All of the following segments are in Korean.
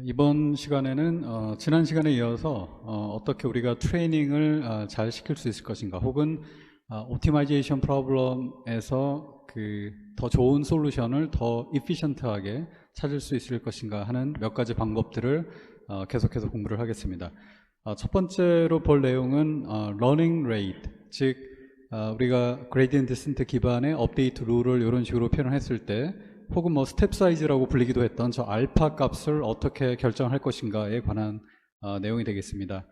이번 시간에는 지난 시간에 이어서 어떻게 우리가 트레이닝을 잘 시킬 수 있을 것인가, 혹은 옵티마이제이션 프로블럼에서 더 좋은 솔루션을 더 이피션트하게 찾을 수 있을 것인가 하는 몇 가지 방법들을 계속해서 공부를 하겠습니다. 첫 번째로 볼 내용은 러닝 레이트, 즉 우리가 그레디언트 디센트 기반의 업데이트 룰을 이런 식으로 표현을 했을 때, 혹은 스텝 사이즈라고 불리기도 했던 저 알파 값을 어떻게 결정할 것인가에 관한 내용이 되겠습니다.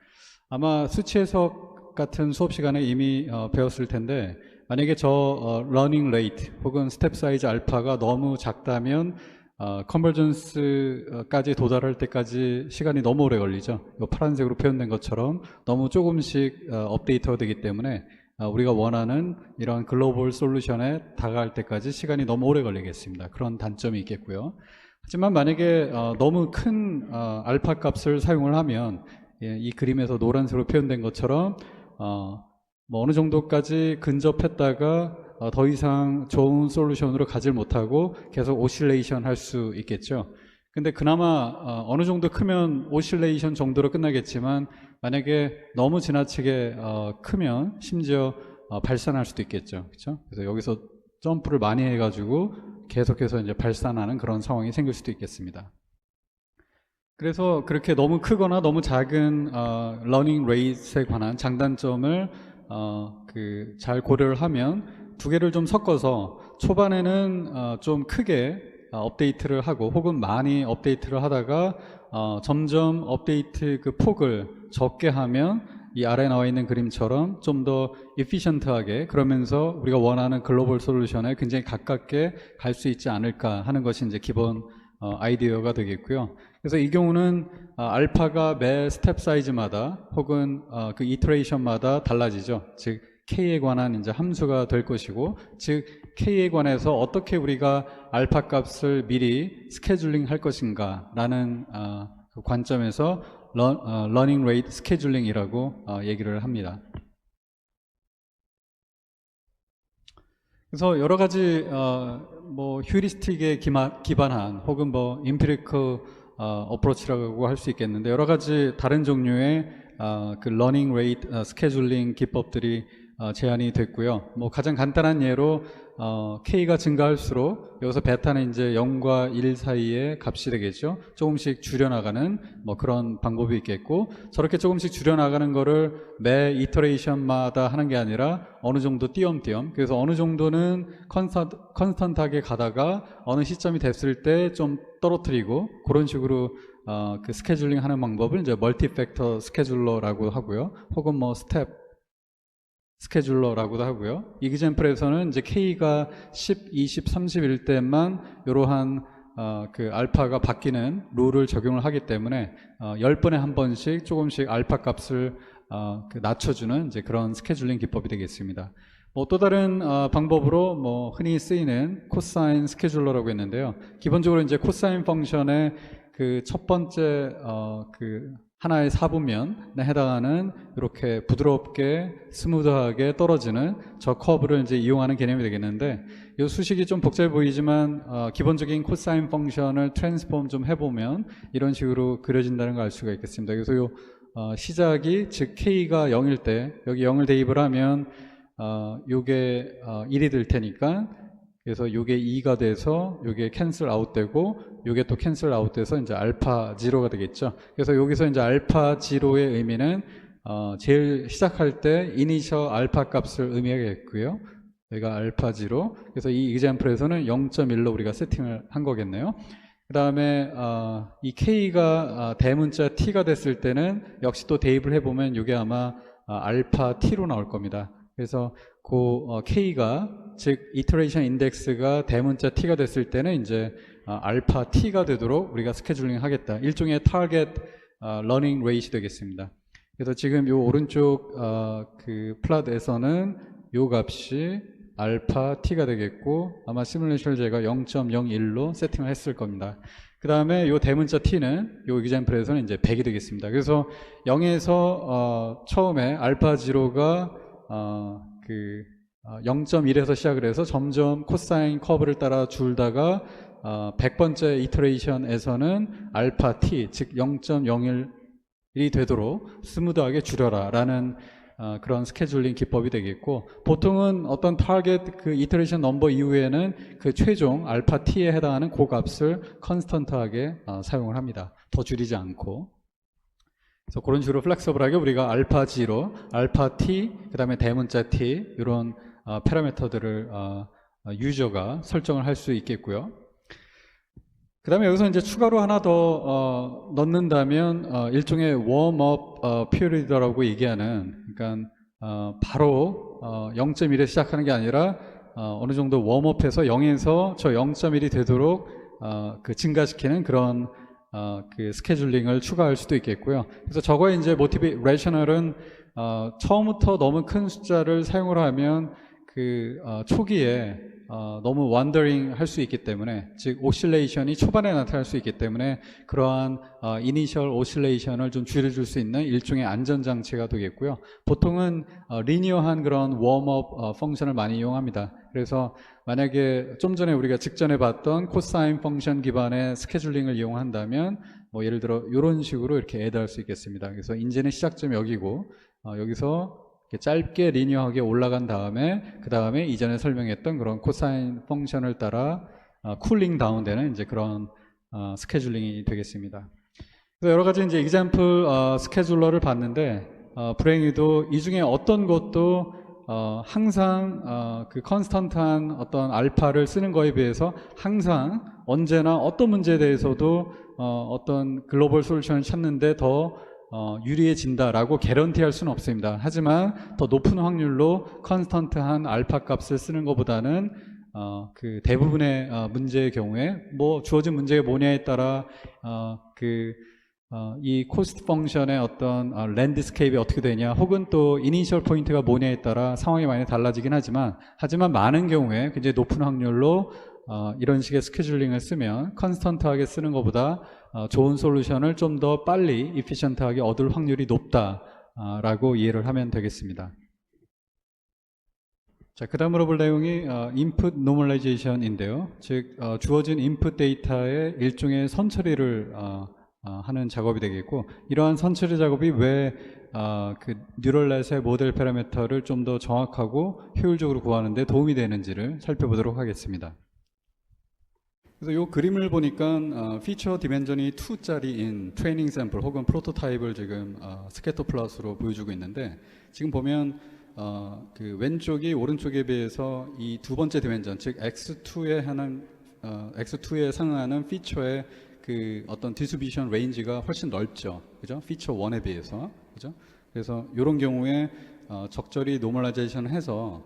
아마 수치 해석 같은 수업 시간에 이미 배웠을 텐데, 만약에 저 러닝 레이트 혹은 스텝 사이즈 알파가 너무 작다면 컨버전스까지 도달할 때까지 시간이 너무 오래 걸리죠. 이 파란색으로 표현된 것처럼 너무 조금씩 업데이트가 되기 때문에 우리가 원하는 이런 글로벌 솔루션에 다가갈 때까지 시간이 너무 오래 걸리겠습니다. 그런 단점이 있겠고요. 하지만 만약에 너무 큰 알파 값을 사용을 하면, 이 그림에서 노란색으로 표현된 것처럼 어느 정도까지 근접했다가 더 이상 좋은 솔루션으로 가질 못하고 계속 오실레이션 할 수 있겠죠. 근데 그나마 어느 정도 크면 오실레이션 정도로 끝나겠지만, 만약에 너무 지나치게 크면 심지어 발산할 수도 있겠죠. 그렇죠? 그래서 여기서 점프를 많이 해가지고 계속해서 이제 발산하는 그런 상황이 생길 수도 있겠습니다. 그래서 그렇게 너무 크거나 너무 작은 러닝 레이트에 관한 장단점을 잘 고려를 하면 두 개를 좀 섞어서 초반에는 좀 크게 업데이트를 하고, 혹은 많이 업데이트를 하다가 점점 업데이트 그 폭을 적게 하면 이 아래에 나와 있는 그림처럼 좀 더 에피션트하게, 그러면서 우리가 원하는 글로벌 솔루션에 굉장히 가깝게 갈 수 있지 않을까 하는 것이 이제 기본 아이디어가 되겠고요. 그래서 이 경우는 알파가 매 스텝 사이즈마다 혹은 그 이터레이션마다 달라지죠. 즉 K에 관한 이제 함수가 될 것이고, 즉 K에 관해서 어떻게 우리가 알파 값을 미리 스케줄링 할 것인가 라는 그 관점에서 러닝 레이트 스케줄링이라고 얘기를 합니다. 그래서 여러 가지 휴리스틱에 기반한, 혹은 임피리컬 어프로치라고 할 수 있겠는데, 여러 가지 다른 종류의 그 러닝 레이트 스케줄링 기법들이 제안이 됐고요. 가장 간단한 예로 K가 증가할수록 여기서 베타는 이제 0과 1 사이의 값이 되겠죠. 조금씩 줄여나가는 그런 방법이 있겠고, 저렇게 조금씩 줄여나가는 거를 매 이터레이션마다 하는 게 아니라 어느 정도 띄엄띄엄, 그래서 어느 정도는 컨스턴트하게 가다가 어느 시점이 됐을 때 좀 떨어뜨리고, 그런 식으로 그 스케줄링 하는 방법을 이제 멀티 팩터 스케줄러라고 하고요. 혹은 스텝 스케줄러라고도 하고요. 이그젬플에서는 이제 K가 10, 20, 30일 때만 이러한 그 알파가 바뀌는 룰을 적용을 하기 때문에 10번에 한 번씩 조금씩 알파 값을 낮춰주는 이제 그런 스케줄링 기법이 되겠습니다. 또 다른 방법으로 흔히 쓰이는 코사인 스케줄러라고 했는데요. 기본적으로 이제 코사인 펑션의 그 첫 번째 그 하나의 사분면에 해당하는 이렇게 부드럽게 스무드하게 떨어지는 저 커브를 이제 이용하는 개념이 되겠는데, 이 수식이 좀 복잡해 보이지만 기본적인 코사인 펑션을 트랜스폼 좀 해보면 이런 식으로 그려진다는 걸 알 수가 있겠습니다. 그래서 요 시작이, 즉 K가 0일 때 여기 0을 대입을 하면 요게 1이 될 테니까, 그래서 요게 2가 돼서 요게 캔슬 아웃되고, 요게 또 캔슬 아웃돼서 이제 알파 지로가 되겠죠. 그래서 여기서 이제 알파 지로의 의미는 제일 시작할 때 이니셜 알파 값을 의미하겠고요. 여기가 알파 지로. 그래서 이 example에서는 0.1로 우리가 세팅을 한 거겠네요. 그 다음에 이 K가 대문자 T가 됐을 때는 역시 또 대입을 해보면 이게 아마 알파 T로 나올 겁니다. 그래서 그 K가, 즉 이터레이션 인덱스가 대문자 T가 됐을 때는 이제 알파 T가 되도록 우리가 스케줄링 하겠다. 일종의 타겟 러닝 레이트 되겠습니다. 그래서 지금 요 오른쪽 그 플랫에서는 요 값이 알파 T가 되겠고, 아마 시뮬레이션을 제가 0.01로 세팅을 했을 겁니다. 그 다음에 요 대문자 T는 요 example에서는 이제 100이 되겠습니다. 그래서 0에서 처음에 알파 지로가 0.1에서 시작을 해서 점점 코사인 커브를 따라 줄다가 100번째 이터레이션에서는 알파 t, 즉 0.01이 되도록 스무드하게 줄여라 라는 그런 스케줄링 기법이 되겠고, 보통은 어떤 타겟 그 이터레이션 넘버 이후에는 그 최종 알파 t에 해당하는 그 값을 컨스턴트하게 사용을 합니다. 더 줄이지 않고. 그래서 그런 식으로 플렉서블하게 우리가 알파 0, 알파 t, 그 다음에 대문자 t 이런 파라미터들을 유저가 설정을 할 수 있겠고요. 그 다음에 여기서 이제 추가로 하나 더 넣는다면 일종의 웜업 피리드라고 얘기하는, 그러니까 바로 0.1에 시작하는 게 아니라 어느 정도 웜업해서 0에서 저 0.1이 되도록 그 증가시키는 그런 그 스케줄링을 추가할 수도 있겠고요. 그래서 저거에 이제 모티베이셔널은 처음부터 너무 큰 숫자를 사용을 하면 그 초기에 너무 원더링 할 수 있기 때문에, 즉 오실레이션이 초반에 나타날 수 있기 때문에 그러한 이니셜 오실레이션을 좀 줄여줄 수 있는 일종의 안전장치가 되겠고요. 보통은 리니어한 그런 웜업 펑션을 많이 이용합니다. 그래서 만약에 좀 전에 우리가 직전에 봤던 코사인 펑션 기반의 스케줄링을 이용한다면 뭐 예를 들어 이런 식으로 이렇게 애드할 수 있겠습니다. 그래서 인제는 시작점 여기고 여기서 이렇게 짧게 리니어하게 올라간 다음에 그 다음에 이전에 설명했던 그런 코사인 펑션을 따라 쿨링 다운되는 이제 그런 스케줄링이 되겠습니다. 그래서 여러 가지 이제 example 스케줄러를 봤는데 불행히도 이 중에 어떤 것도 항상 그 컨스턴트한 어떤 알파를 쓰는 거에 비해서 항상 언제나 어떤 문제에 대해서도 어떤 글로벌 솔루션을 찾는데 더 유리해진다라고 개런티할 수는 없습니다. 하지만 더 높은 확률로 컨스턴트한 알파 값을 쓰는 것보다는 그 대부분의 문제의 경우에 뭐 주어진 문제가 뭐냐에 따라 이 코스트 펑션의 어떤 랜드스케이프이 어떻게 되냐, 혹은 또 이니셜 포인트가 뭐냐에 따라 상황이 많이 달라지긴 하지만 많은 경우에 굉장히 높은 확률로 이런 식의 스케줄링을 쓰면 컨스턴트하게 쓰는 것보다 좋은 솔루션을 좀 더 빨리 이피션트하게 얻을 확률이 높다라고 이해를 하면 되겠습니다. 자, 그 다음으로 볼 내용이 input normalization인데요. 즉 주어진 인풋 데이터의 일종의 선처리를 하는 작업이 되겠고, 이러한 선처리 작업이 왜 그 뉴럴넷의 모델 파라미터를 좀 더 정확하고 효율적으로 구하는 데 도움이 되는지를 살펴보도록 하겠습니다. 그래서 이 그림을 보니까 피처 디멘전이 2짜리인 트레이닝 샘플 혹은 프로토타입을 지금 스캐터 플롯으로 보여주고 있는데, 지금 보면 그 왼쪽이 오른쪽에 비해서 이 두 번째 디멘전, 즉 X2에 상응하는 피처의 그 어떤 디스트리뷰션 레인지가 훨씬 넓죠, 그죠? 피처 1에 비해서, 그죠? 그래서 이런 경우에 적절히 노멀라이제이션을 해서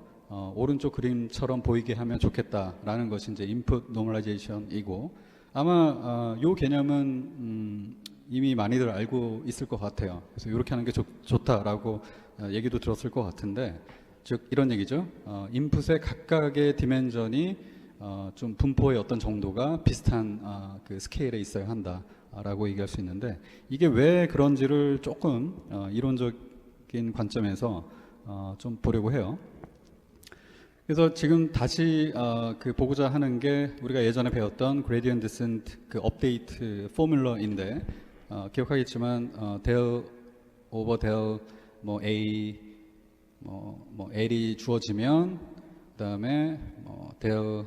오른쪽 그림처럼 보이게 하면 좋겠다라는 것이 이제 인풋 노멀라이제이션이고, 아마 이 개념은 이미 많이들 알고 있을 것 같아요. 그래서 이렇게 하는 게 좋다라고 얘기도 들었을 것 같은데, 즉 이런 얘기죠. 인풋의 각각의 디멘전이 좀 분포의 어떤 정도가 비슷한 그 스케일에 있어야 한다라고 얘기할 수 있는데, 이게 왜 그런지를 조금 이론적인 관점에서 좀 보려고 해요. 그래서 지금 다시 그 보고자 하는 게 우리가 예전에 배웠던 그레디언트 디센트 그 업데이트 포뮬러인데, 기억하겠지만 del over del 뭐 a 뭐 l이 주어지면 그다음에 del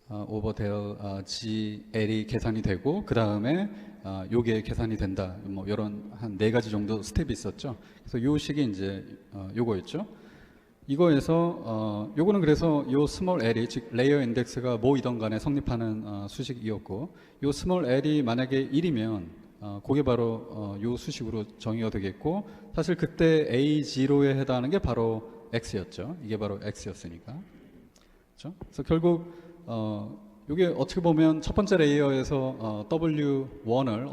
over del gl이 계산이 되고, 그다음에 요게 계산이 된다, 뭐 이런 한 4가지 정도 스텝이 있었죠. 그래서 요 식이 이제 요거였죠. 이거에서 요거는 그래서 요 스몰 l이, 즉 레이어 인덱스가 뭐이던 간에 성립하는 수식이었고, 요 스몰 l이 만약에 1이면 그게 바로 요 수식으로 정의가 되겠고, 사실 그때 A0에 해당하는 게 바로 X였죠. 이게 바로 X였으니까. 그렇죠? 그래서 결국 이게 어떻게 보면 첫 번째 레이어에서 W1을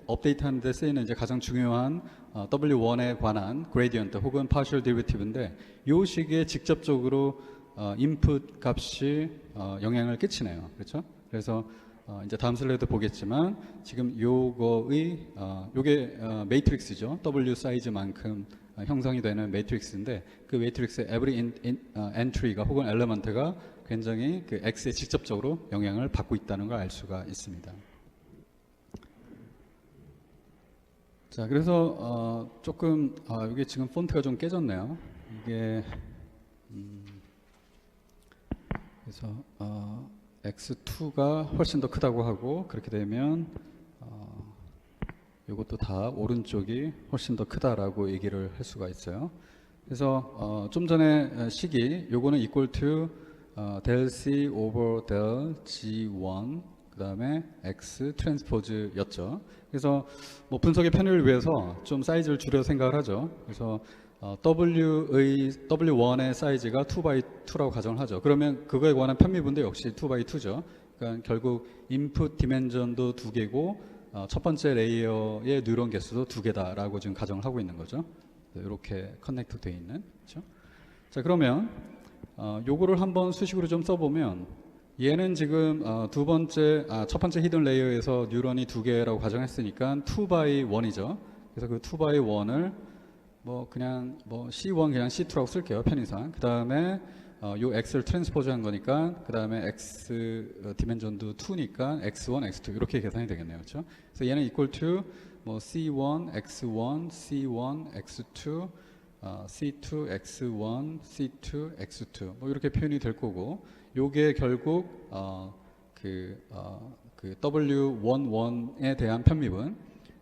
업데이트하는 데 쓰이는 이제 가장 중요한 W1에 관한 그레디언트 혹은 파셜 데리베티브인데, 이 시기에 직접적으로 인풋 값이 영향을 끼치네요. 그렇죠? 그래서 이제 다음 슬라이드 보겠지만 지금 요거의 요게 매트릭스죠. W 사이즈만큼 형성이 되는 매트릭스인데, 그 매트릭스의 every entry가 혹은 element가 굉장히 그 x에 직접적으로 영향을 받고 있다는 걸 알 수가 있습니다. 자, 그래서 조금 이게 지금 폰트가 좀 깨졌네요. 이게 그래서 x2가 훨씬 더 크다고 하고, 그렇게 되면 이것도 다 오른쪽이 훨씬 더 크다라고 얘기를 할 수가 있어요. 그래서 좀 전에 식이 요거는 equal to del C over del G1 그 다음에 X 트랜스포즈였죠. 그래서 뭐 분석의 편의를 위해서 좀 사이즈를 줄여 생각을 하죠. 그래서 W1의 사이즈가 2x2라고 가정을 하죠. 그러면 그거에 관한 편미분도 역시 2x2죠. 그러니까 결국 인풋 디멘전도 2개고 첫 번째 레이어의 뉴런 개수도 2개다라고 지금 가정을 하고 있는 거죠. 이렇게 커넥트 되어 있는. 그렇죠? 자, 그러면 요거를 한번 수식으로 좀 써보면, 얘는 지금 첫 번째 히든 레이어에서 뉴런이 2개라고 가정했으니까 2x1이죠. 그래서 그 2x1을 뭐 그냥 뭐 C1 그냥 C2라고 쓸게요, 편의상. 그 다음에 요 X를 트랜스포즈 한 거니까 그 다음에 X 디멘전도 2니까 X1, X2 이렇게 계산이 되겠네요. 그렇죠? 그래서 얘는 equal to 뭐 C1, X1, C1, X2, C2, X1, C2, X2 뭐 이렇게 표현이 될 거고, 요게 결국 그 W11에 대한 편미분,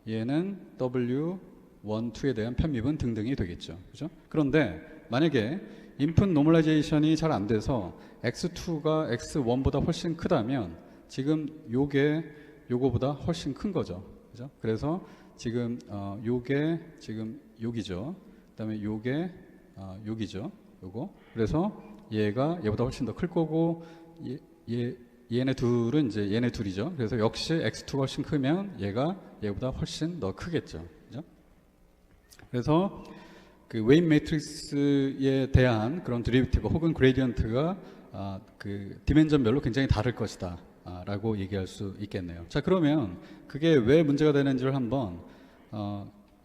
얘는 W12에 대한 편미분 등등이 되겠죠. 그죠? 그런데 만약에 인풋 노멀라이제이션이 잘 안 돼서 X2가 X1보다 훨씬 크다면 지금 요게 요거보다 훨씬 큰 거죠. 그죠? 그래서 지금 요게 지금 여기죠. 그다음에 요게 여기죠. 요거. 그래서 얘가 얘보다 훨씬 더 클 거고, 얘네 둘은 이제 얘네 둘이죠. 그래서 역시 X2가 훨씬 크면 얘가 얘보다 훨씬 더 크겠죠. 그죠? 그래서 그 웨인 매트릭스에 대한 그런 드리비티브 혹은 그레디언트가 그 디멘전별로 굉장히 다를 것이다 라고 얘기할 수 있겠네요. 자, 그러면 그게 왜 문제가 되는지를 한번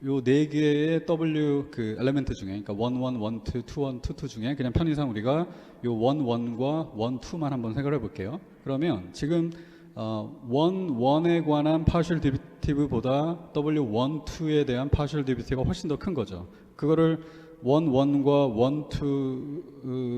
요 네 개의 W 그 엘리멘트 중에, 그러니까 1, 1, 1, 2, 2, 1, 2, 2 중에 그냥 편의상 우리가 요 1, 1과 1, 2만 한번 생각을 해볼게요. 그러면 지금 1, 1에 관한 파셜 디비티브보다 W1, 2에 대한 파셜 디비티브가 훨씬 더 큰 거죠. 그거를 1, 1과 1,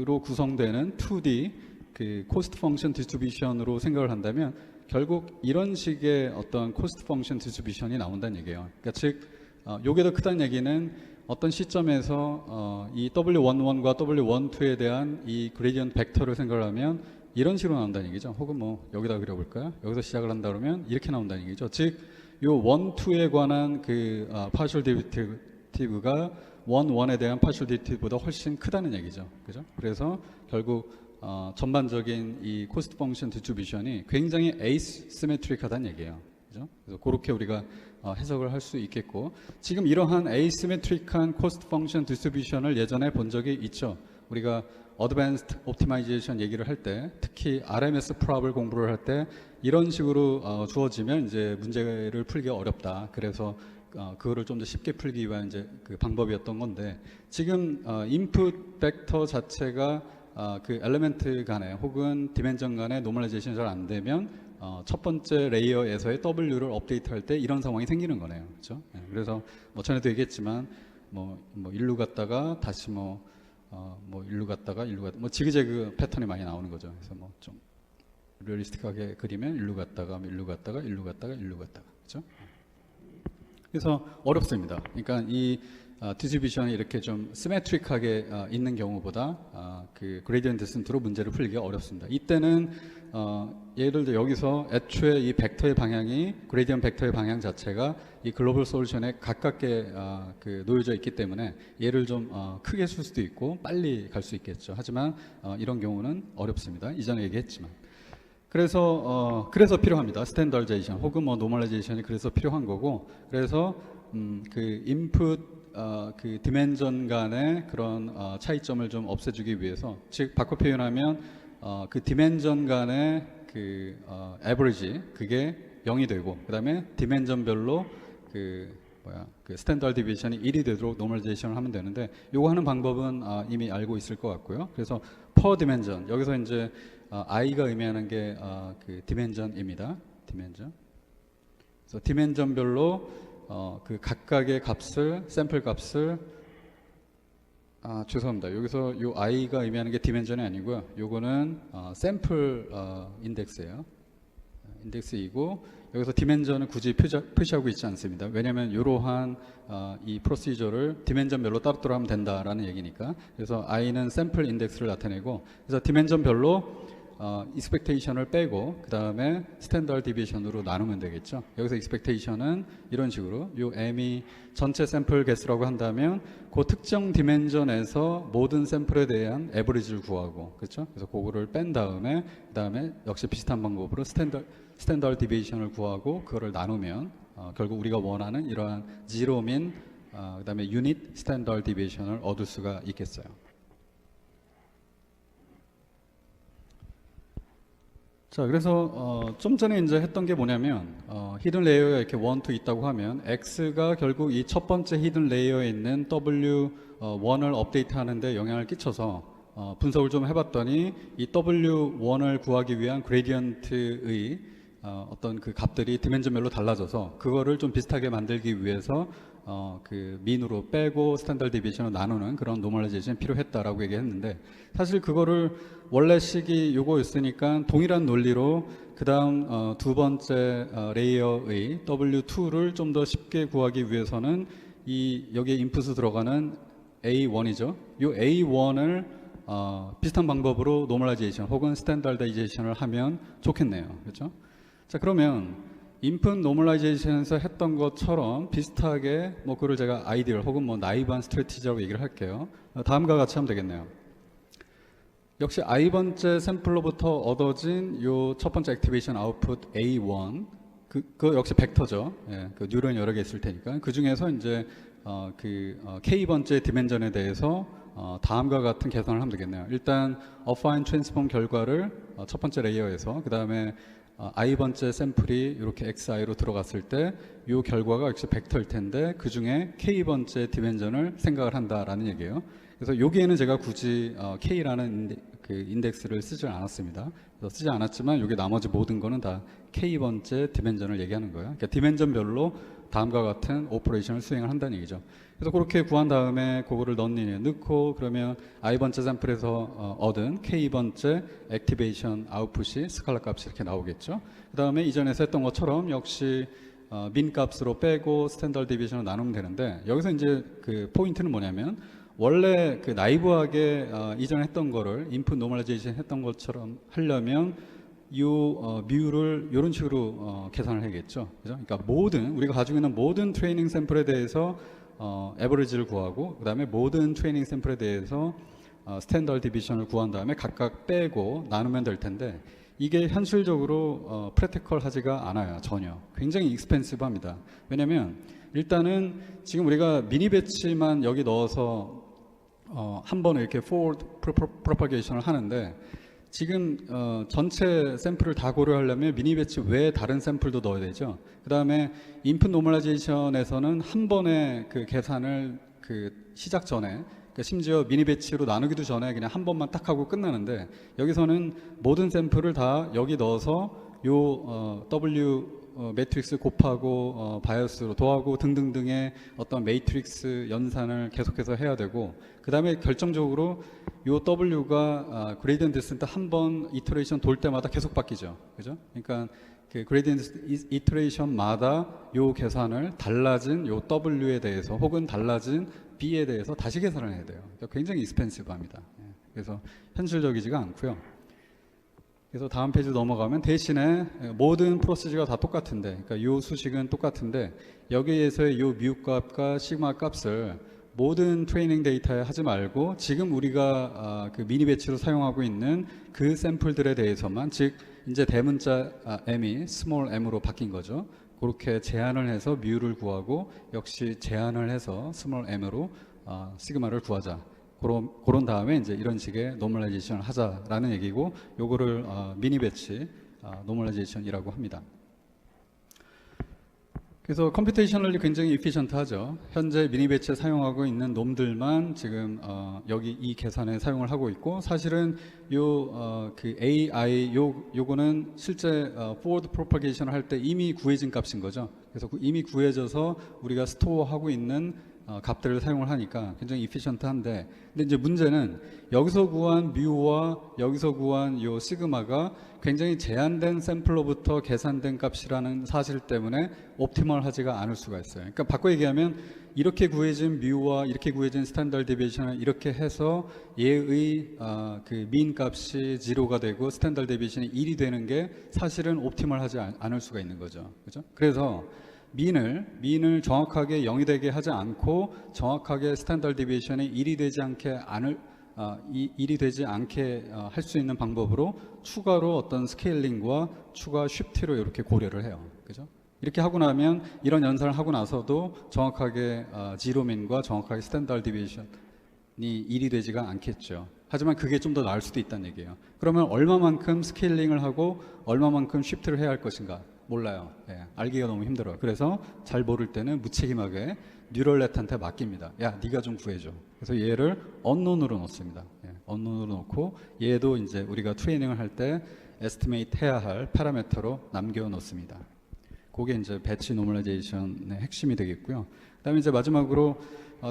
2로 구성되는 2D 그 코스트 펑션 디스트리뷰션으로 생각을 한다면 결국 이런 식의 어떤 코스트 펑션 디스트리뷰션이 나온다는 얘기예요. 그러니까 즉 요게 더 크다는 얘기는 어떤 시점에서 이 W11과 W12에 대한 이 그레디언트 벡터를 생각을 하면 이런 식으로 나온다는 얘기죠. 혹은 뭐 여기다 그려볼까요? 여기서 시작을 한다 그러면 이렇게 나온다는 얘기죠. 즉 요 1, 2에 관한 그 파셜 데리비티브가 1, 1에 대한 파셜 데리비티브보다 훨씬 크다는 얘기죠. 그죠? 그래서 결국 전반적인 이 코스트 펑션 디스트리뷰션이 굉장히 에이시메트릭하다는 얘기예요. 그죠? 그래서 그렇게 우리가 해석을 할 수 있겠고, 지금 이러한 에이시메트릭한 코스트 펑션 디스트리뷰션을 예전에 본 적이 있죠. 우리가 어드밴스드 옵티마이제이션 얘기를 할 때, 특히 RMS 프롭을 공부를 할 때 이런 식으로 주어지면 이제 문제를 풀기 어렵다. 그래서 그거를 좀 더 쉽게 풀기 위한 이제 그 방법이었던 건데, 지금 인풋 벡터 자체가 그 엘리멘트 간에 혹은 디멘전 간에 노멀라이제이션이 잘 안 되면 첫 번째 레이어에서의 W를 업데이트할 때 이런 상황이 생기는 거네요. 그렇죠? 그래서 뭐 전에도 얘기했지만 뭐 일로 갔다가 다시 뭐 일로 갔다가 뭐 지그재그 패턴이 많이 나오는 거죠. 그래서 뭐 좀 리얼리스틱하게 그리면 일로 갔다가 일로 갔다가 일로 갔다가 일로 갔다가. 그렇죠? 그래서 어렵습니다. 그러니까 이 디스트리뷰션이 이렇게 좀 시메트릭하게 있는 경우보다 그 그레디언트 디센트로 문제를 풀기가 어렵습니다. 이때는 예를 들어 여기서 애초에 이 벡터의 방향이 그레디언트 벡터의 방향 자체가 이 글로벌 솔루션에 가깝게 그 놓여져 있기 때문에 얘를 좀 크게 쓸 수도 있고 빨리 갈 수 있겠죠. 하지만 이런 경우는 어렵습니다. 이전에 얘기했지만. 그래서 필요합니다. 스탠더드제이션 혹은 뭐 노멀라이제이션이 그래서 필요한 거고, 그래서 그 인풋 그 디멘전 간의 그런 차이점을 좀 없애주기 위해서, 즉 바꿔 표현하면 그 디멘전 간의 그 에버리지 그게 0이 되고, 그 다음에 디멘전별로 그 그 스탠다드 디비에이션이 1이 되도록 노멀라이제이션을 하면 되는데, 요거 하는 방법은 이미 알고 있을 것 같고요. 그래서 per dimension, 여기서 이제 i가 의미하는 게 그 dimension입니다. dimension. 그래서 dimension별로 그 각각의 값을, 샘플 값을, 죄송합니다. 여기서 요 i가 의미하는 게 dimension이 아니고요. 요거는 샘플 인덱스예요. 인덱스이고, 여기서 디멘전은 굳이 표시하고 있지 않습니다. 왜냐하면 이러한 이 프로시저를 디멘전별로 따로따로 하면 된다라는 얘기니까. 그래서 i는 샘플 인덱스를 나타내고, 그래서 디멘전별로 expectation을 빼고 그 다음에 스탠다드 디비에이션으로 나누면 되겠죠. 여기서 expectation은 이런 식으로, 요 m이 전체 샘플 개수라고 한다면 그 특정 디멘전에서 모든 샘플에 대한 에버리지를 구하고, 그렇죠? 그래서 그거를 뺀 다음에 그 다음에 역시 비슷한 방법으로 스탠다드 디비에이션을 구하고 그거를 나누면 결국 우리가 원하는 이러한 제로 민 그 다음에 유닛 스탠다드 디비에이션을 얻을 수가 있겠어요. 자, 그래서 좀 전에 이제 했던 게 뭐냐면 히든 레이어가 이렇게 1, 2 있다고 하면 x가 결국 이 첫 번째 히든 레이어에 있는 w1을 업데이트하는데 영향을 끼쳐서 분석을 좀 해봤더니 이 w1을 구하기 위한 그레디언트의 어떤 그 값들이 디멘전별로 달라져서 그거를 좀 비슷하게 만들기 위해서 그 민으로 빼고 스탠다드 디비에이션을 나누는 그런 노멀라이제이션이 필요했다라고 얘기했는데, 사실 그거를 원래 식이 요거였으니까 동일한 논리로 그 다음 두 번째 레이어의 W2를 좀 더 쉽게 구하기 위해서는 이 여기에 인풋으로 들어가는 A1이죠. 요 A1을 비슷한 방법으로 노멀라이제이션 혹은 스탠다드이제이션을 하면 좋겠네요. 그렇죠? 자, 그러면 인풋 노멀라이제이션에서 했던 것처럼 비슷하게 뭐 그걸 제가 아이디얼 혹은 뭐 나이브한 스트래티지라고 얘기를 할게요. 다음과 같이 하면 되겠네요. 역시 i번째 샘플로부터 얻어진 요 첫 번째 액티베이션 아웃풋 A1, 그 역시 벡터죠. 예, 그 뉴런이 여러 개 있을 테니까 그 중에서 이제 K번째 디멘전에 대해서 다음과 같은 계산을 하면 되겠네요. 일단 어파인 트랜스폼 결과를 첫 번째 레이어에서, 그 다음에 i번째 샘플이 이렇게 xi로 들어갔을 때 이 결과가 역시 벡터일 텐데 그 중에 k번째 디멘전을 생각을 한다라는 얘기예요. 그래서 여기에는 제가 굳이 k라는 그 인덱스를 쓰지 않았습니다. 그래서 쓰지 않았지만 여기 나머지 모든 거는 다 k번째 디멘전을 얘기하는 거예요. 그러니까 디멘전별로 다음과 같은 오퍼레이션을 수행을 한다는 얘기죠. 그래서 그렇게 구한 다음에 그거를 넌니에 넣고, 그러면 i번째 샘플에서 얻은 k번째 액티베이션 아웃풋이 스칼라 값이 이렇게 나오겠죠. 그 다음에 이전에서 했던 것처럼 역시 민 값으로 빼고 스탠다드 디비에이션을 나누면 되는데, 여기서 이제 그 포인트는 뭐냐면 원래 그 나이브하게 이전에 했던 거를 인풋 노멀라이제이션 했던 것처럼 하려면 요 뮤를 이런 식으로 계산을 해야겠죠. 그죠? 그러니까 모든 우리가 가지고 있는 모든 트레이닝 샘플에 대해서 에버리지를 구하고, 그 다음에 모든 트레이닝 샘플에 대해서 스탠다드 디비전을 구한 다음에 각각 빼고 나누면 될 텐데, 이게 현실적으로 프랙티컬하지가 않아요. 전혀. 굉장히 익스펜시브합니다. 왜냐면 일단은 지금 우리가 미니 배치만 여기 넣어서 한 번에 이렇게 forward propagation을 하는데, 지금 전체 샘플을 다 고려하려면 미니 배치 외에 다른 샘플도 넣어야 되죠. 그 다음에 인풋 노멀라이제이션에서는 한 번에 그 계산을 그 시작 전에, 그러니까 심지어 미니 배치로 나누기도 전에 그냥 한 번만 딱 하고 끝나는데, 여기서는 모든 샘플을 다 여기 넣어서 요 W 매트릭스 곱하고 바이어스로 더하고 등등등의 어떤 매트릭스 연산을 계속해서 해야 되고, 그 다음에 결정적으로 요 W가 그레이디언트 디센트 한 번 이터레이션 돌 때마다 계속 바뀌죠. 그죠? 그러니까 그 그레이디언트 이터레이션마다 요 계산을 달라진 요 W에 대해서 혹은 달라진 B에 대해서 다시 계산을 해야 돼요. 그러니까 굉장히 익스펜시브합니다. 그래서 현실적이지가 않고요. 그래서 다음 페이지 넘어가면 대신에 모든 프로시저가 다 똑같은데, 그러니까 이 수식은 똑같은데 여기에서의 이 뮤 값과 시그마 값을 모든 트레이닝 데이터에 하지 말고 지금 우리가 그 미니 배치로 사용하고 있는 그 샘플들에 대해서만, 즉 이제 대문자 m이 스몰 m으로 바뀐 거죠. 그렇게 제한을 해서 뮤를 구하고 역시 제한을 해서 스몰 m으로 시그마를 구하자. 그런 다음에 이제 이런 식의 노멀라이제이션을 하자라는 얘기고, 요거를 미니 배치 노멀라이제이션이라고 합니다. 그래서 컴퓨테이셔널리 굉장히 이피션트하죠. 현재 미니 배치에 사용하고 있는 놈들만 지금 여기 이 계산에 사용을 하고 있고, 사실은 그 AI 요거는 실제 forward propagation을 할 때 이미 구해진 값인 거죠. 그래서 이미 구해져서 우리가 스토어하고 있는 값들을 사용을 하니까 굉장히 이피션트한데, 근데 이제 문제는 여기서 구한 뮤와 여기서 구한 요 시그마가 굉장히 제한된 샘플로부터 계산된 값이라는 사실 때문에 옵티멀하지가 않을 수가 있어요. 그러니까 바꿔 얘기하면 이렇게 구해진 뮤와 이렇게 구해진 스탠다드 디비에이션을 이렇게 해서 얘의 그 민 값이 0가 되고 스탠다드 디비에이션이 1이 되는 게 사실은 옵티멀하지 않을 수가 있는 거죠. 그죠? 그래서 민을 정확하게 0이 되게 하지 않고 정확하게 스탠다드 디비에이션이 1이 되지 않게 할 수 있는 방법으로 추가로 어떤 스케일링과 추가 쉬프트로 이렇게 고려를 해요. 그죠? 이렇게 하고 나면 이런 연산을 하고 나서도 정확하게 지로민과 정확하게 스탠다드 디비에이션이 1이 되지가 않겠죠. 하지만 그게 좀 더 나을 수도 있다는 얘기예요. 그러면 얼마만큼 스케일링을 하고 얼마만큼 쉬프트를 해야 할 것인가? 몰라요. 예, 알기가 너무 힘들어요. 그래서 잘 모를 때는 무책임하게 뉴럴넷한테 맡깁니다. 야, 네가 좀 구해줘. 그래서 얘를 언론으로 놓습니다. 예, 언론으로 놓고 얘도 이제 우리가 트레이닝을 할 때 에스티메이트 해야 할 파라미터로 남겨 놓습니다. 그게 이제 배치 노멀라이제이션의 핵심이 되겠고요. 그다음에 이제 마지막으로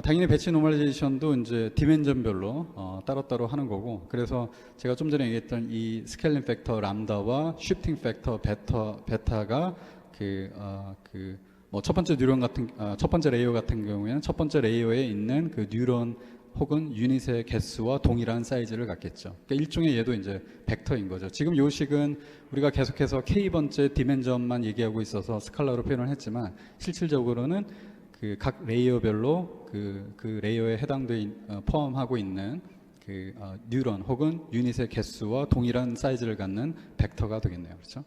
당연히 배치 노멀라이제이션도 이제 디멘전별로 따로따로 하는 거고, 그래서 제가 좀 전에 얘기했던 이 스케일링 팩터 람다와 쉬프팅 팩터 베타가 첫 번째 뉴런 같은 첫 번째 레이어 같은 경우에는 첫 번째 레이어에 있는 그 뉴런 혹은 유닛의 개수와 동일한 사이즈를 갖겠죠. 그러니까 일종의 얘도 이제 벡터인 거죠. 지금 요 식은 우리가 계속해서 K번째 디멘전만 얘기하고 있어서 스칼라로 표현을 했지만, 실질적으로는 그 각 레이어별로 그 레이어에 포함하고 있는 뉴런 혹은 유닛의 개수와 동일한 사이즈를 갖는 벡터가 되겠네요. 그렇죠?